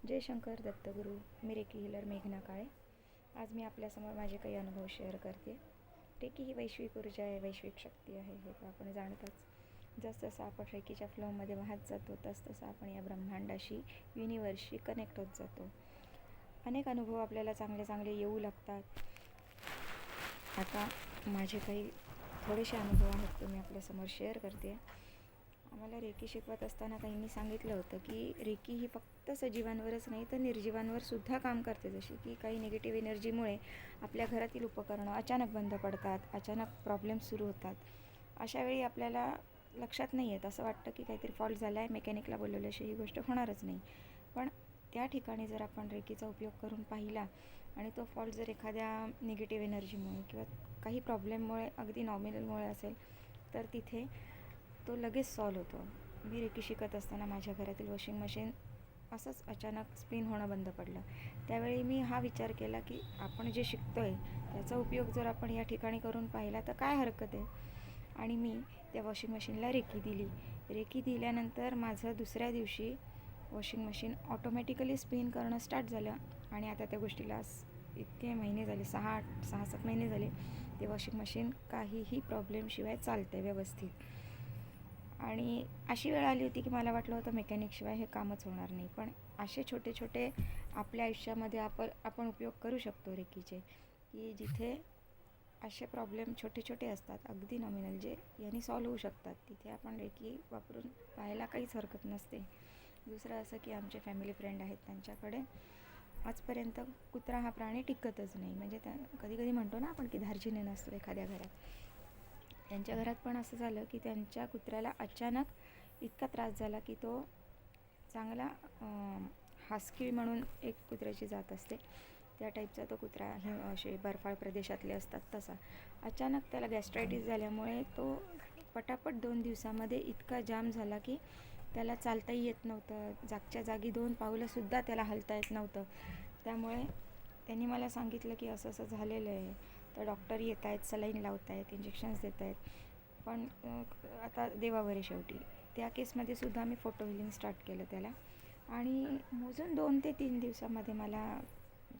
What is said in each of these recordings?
जय शंकर दत्तगुरू. मी recce healer मेघना काळे. आज मी आपल्यासमोर माझे काही अनुभव शेअर करते. रेकी ही वैश्विक ऊर्जा आहे, वैश्विक शक्ती आहे, हे तर आपण जाणतच. जसजसं आपण रेकीच्या फ्लोमध्ये वाहत जातो तसतसं आपण या ब्रह्मांडाशी, युनिवर्सशी कनेक्ट होत जातो. अनेक अनुभव आपल्याला चांगले चांगले येऊ लागतात. आता माझे काही थोडेसे अनुभव आहेत ते मी आपल्यासमोर शेअर करते. आम्हाला रेकी शिकवत असताना काहींनी सांगितलं होतं की रेकी ही फक्त सजीवांवरच नाही तर निर्जीवांवर सुद्धा काम करते. जशी की काही निगेटिव्ह एनर्जीमुळे आपल्या घरातील उपकरणं अचानक बंद पडतात, अचानक प्रॉब्लेम सुरू होतात. अशावेळी आपल्याला लक्षात नाही येत, असं वाटतं की काहीतरी फॉल्ट झाला आहे, मेकॅनिकला बोलवल्याशिवाय ही गोष्ट होणारच नाही. पण त्या ठिकाणी जर आपण रेकीचा उपयोग करून पाहिला आणि तो फॉल्ट जर एखाद्या निगेटिव्ह एनर्जीमुळे किंवा काही प्रॉब्लेममुळे अगदी नॉमिनलमुळे असेल तर तिथे तो लगेच सॉल्व होतो. मी रेकी शिकत असताना माझ्या घरातील वॉशिंग मशीन असंच अचानक स्पिन होणं बंद पडलं. त्यावेळी मी हा विचार केला की आपण जे शिकतो आहे त्याचा उपयोग जर आपण या ठिकाणी करून पाहिला तर काय हरकत आहे. आणि मी त्या वॉशिंग मशीनला रेकी दिली. रेकी दिल्यानंतर माझं दुसऱ्या दिवशी वॉशिंग मशीन ऑटोमॅटिकली स्पिन करणं स्टार्ट झालं. आणि आता त्या गोष्टीला इतके महिने झाले, 6-7 महिने झाले, ते वॉशिंग मशीन काहीही प्रॉब्लेमशिवाय चालते व्यवस्थित. आणि अशी वेळ आली होती की मला वाटलं होतं मेकॅनिकशिवाय हे कामच होणार नाही. पण असे छोटे छोटे आपल्या आयुष्यामध्ये आपण उपयोग करू शकतो रेकीचे, की जिथे असे प्रॉब्लेम छोटे छोटे असतात, अगदी नॉमिनल, जे यांनी सॉल्व होऊ शकतात. तिथे आपण रेकी वापरून पाहायला काहीच हरकत नसते. दुसरं असं की आमचे फॅमिली फ्रेंड आहेत, त्यांच्याकडे आजपर्यंत कुत्रा हा प्राणी टिकतच नाही. म्हणजे कधी कधी म्हणतो ना आपण की धार्जिने नसतो एखाद्या घरात. त्यांच्या घरात पण असं झालं की त्यांच्या कुत्र्याला अचानक इतका त्रास झाला की तो चांगला हास्की म्हणून एक कुत्र्याची जात असते, त्या टाईपचा तो कुत्रा, हे असे बर्फाळ प्रदेशातले असतात तसा. अचानक त्याला गॅस्ट्रायटिस झाल्यामुळे तो पटापट 2 दिवसामध्ये इतका जाम झाला की त्याला चालताही येत नव्हतं. जागच्या जागी 2 पावलंसुद्धा त्याला हलता येत नव्हतं. त्यामुळे त्यांनी मला सांगितलं की असं असं झालेलं आहे. तर डॉक्टर येत आहेत, सलाईन लावत आहेत, इंजेक्शन्स देत आहेत. पण आता देवावर आहे शेवटी. त्या केसमध्ये सुद्धा मी फोटो हिलिंग स्टार्ट केलं त्याला. आणि मोजून 2 ते 3 दिवसामध्ये मला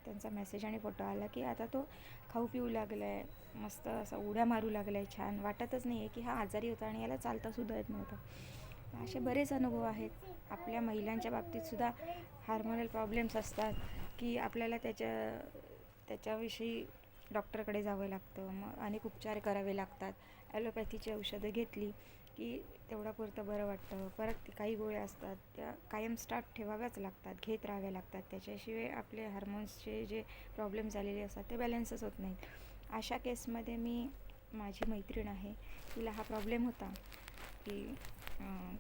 त्यांचा मेसेज आणि फोटो आला की आता तो खाऊ पिऊ लागला आहे, मस्त असा उड्या मारू लागला आहे, छान. वाटतच नाही आहे की हा आजारी होता आणि याला चालतासुद्धा येत नव्हतं. असे बरेच अनुभव आहेत. आपल्या महिलांच्या बाबतीतसुद्धा हार्मोनल प्रॉब्लेम्स असतात की आपल्याला त्याच्याविषयी डॉक्टरकडे जावं लागतं. मग अनेक उपचार करावे लागतात. ॲलोपॅथीची औषधं घेतली की तेवढापुरतं बरं वाटतं. परत काही गोळ्या असतात त्या कायम स्टार्ट ठेवाव्याच लागतात, घेत राहाव्या लागतात. त्याच्याशिवाय आपले हार्मोन्सचे जे प्रॉब्लेम झालेले असतात ते बॅलन्सच होत नाहीत. अशा केसमध्ये माझी मैत्रीण आहे, तिला हा प्रॉब्लेम होता की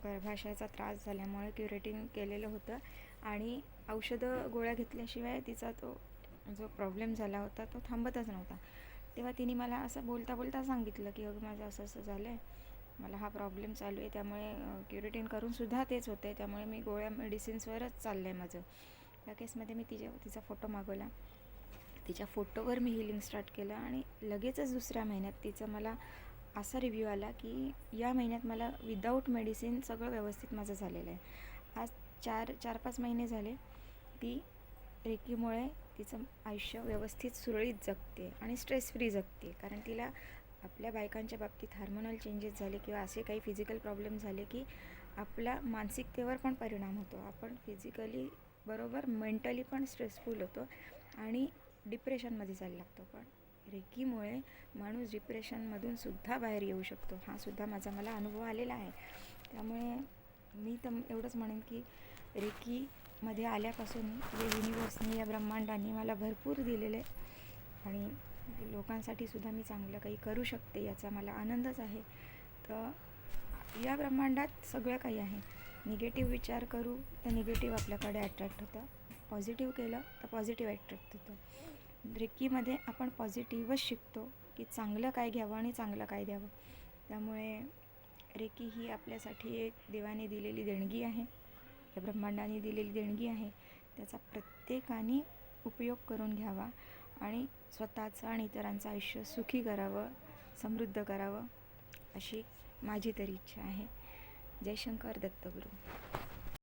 गर्भाशयाचा त्रास झाल्यामुळे क्युरेटिंग केलेलं होतं आणि औषधं गोळ्या घेतल्याशिवाय तिचा तो जो प्रॉब्लेम झाला होता तो थांबतच नव्हता. तेव्हा तिने मला असं बोलता बोलता सांगितलं की अगं माझं असं असं झालं आहे, मला हा प्रॉब्लेम चालू आहे, त्यामुळे क्युरेटिंग करूनसुद्धा तेच होतं आहे, त्यामुळे मी गोळ्या मेडिसिन्सवरच चाललं आहे माझं. त्या केसमध्ये मी तिचा फोटो मागवला. तिच्या फोटोवर मी हिलिंग स्टार्ट केलं आणि लगेचच दुसऱ्या महिन्यात तिचं मला असा रिव्ह्यू आला की या महिन्यात मला विदाऊट मेडिसिन सगळं व्यवस्थित माझं झालेलं आहे. आज 4-5 महिने झाले ती रेकीमुळे तिचं आयुष्य व्यवस्थित सुरळीत जगते आणि स्ट्रेस फ्री जगते. कारण तिला आपल्या बायकांच्या बाबतीत हार्मोनल चेंजेस झाले किंवा असे काही फिजिकल प्रॉब्लेम झाले की आपल्या मानसिकतेवर पण परिणाम होतो. आपण फिजिकली बरोबर मेंटली पण स्ट्रेसफुल होतो आणि डिप्रेशनमध्ये जायला लागतो. पण रेकीमुळे माणूस डिप्रेशनमधून सुद्धा बाहेर येऊ शकतो. हा सुद्धा मला अनुभव आलेला आहे. त्यामुळे मी तर एवढंच म्हणेन की रेकीमध्ये आल्यापासून या युनिवर्सने, या ब्रह्मांडाने मला भरपूर दिलेले आणि लोकांसाठी सुद्धा मी चांगलं काही करू शकते याचा मला आनंदच आहे. तर या ब्रह्मांडात सगळं काही आहे. निगेटिव्ह विचार करू तर निगेटिव्ह आपल्याकडे अट्रॅक्ट होतं, पॉझिटिव्ह केलं तर पॉझिटिव्ह अट्रॅक्ट होतं. रेकीमध्ये आपण पॉझिटिव्हच शिकतो की चांगलं काय घ्यावं आणि चांगलं काय द्यावं. त्यामुळे रेकी ही आपल्यासाठी एक देवाने दिलेली देणगी आहे, या ब्रह्मांडाने दिलेली देणगी आहे. त्याचा प्रत्येकाने उपयोग करून घ्यावा आणि स्वतःचं आणि इतरांचं आयुष्य सुखी करावं, समृद्ध करावं, अशी माझी तरी इच्छा आहे. जय शंकर दत्तगुरू.